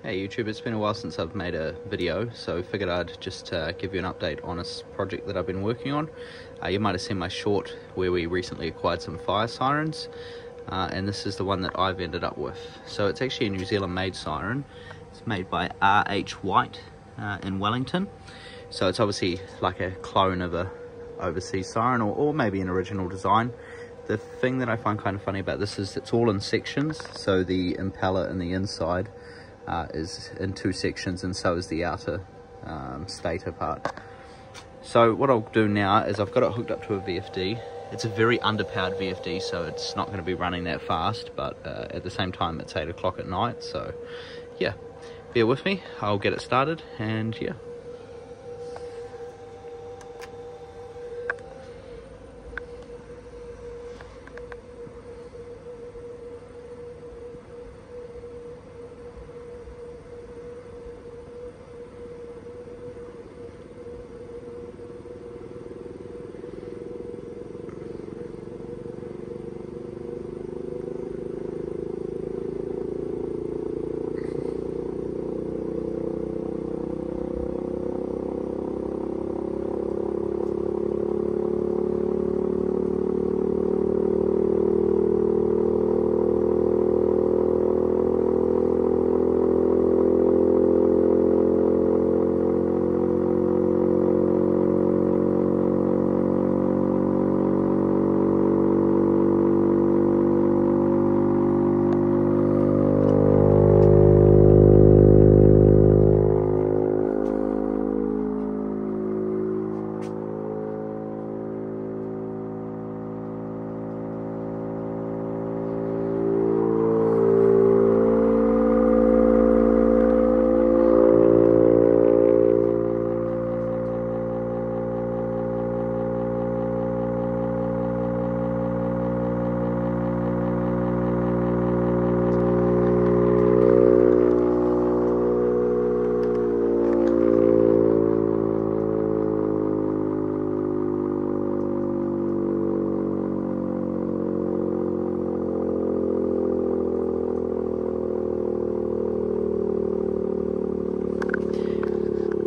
Hey YouTube, it's been a while since I've made a video, so figured I'd just give you an update on a project that I've been working on. You might have seen my short where we recently acquired some fire sirens, and this is the one that I've ended up with. So it's actually a New Zealand made siren. It's made by RH White in Wellington. So it's obviously like a clone of a overseas siren, or maybe an original design. The thing that I find kind of funny about this is it's all in sections, so the impeller and the inside is in two sections, and so is the outer stator part. So what I'll do now is I've got it hooked up to a VFD. It's a very underpowered VFD, so it's not going to be running that fast, but at the same time it's 8 o'clock at night, so yeah, bear with me, I'll get it started, and yeah.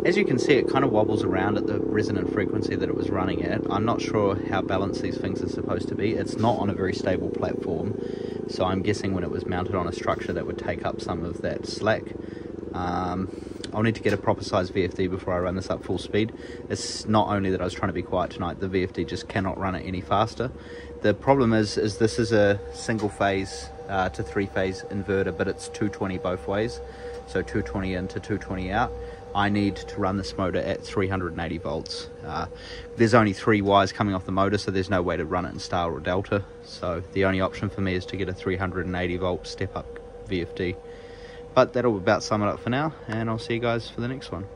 As you can see, it kind of wobbles around at the resonant frequency that it was running at. I'm not sure how balanced these things are supposed to be. It's not on a very stable platform, so I'm guessing when it was mounted on a structure that would take up some of that slack. I'll need to get a proper size VFD before I run this up full speed. It's not only that I was trying to be quiet tonight, the VFD just cannot run it any faster. The problem is this is a single phase to three phase inverter, but it's 220 both ways, so 220 in to 220 out. I need to run this motor at 380 volts. There's only 3 wires coming off the motor, so there's no way to run it in star or delta. So the only option for me is to get a 380 volt step up VFD. But that'll about sum it up for now, and I'll see you guys for the next one.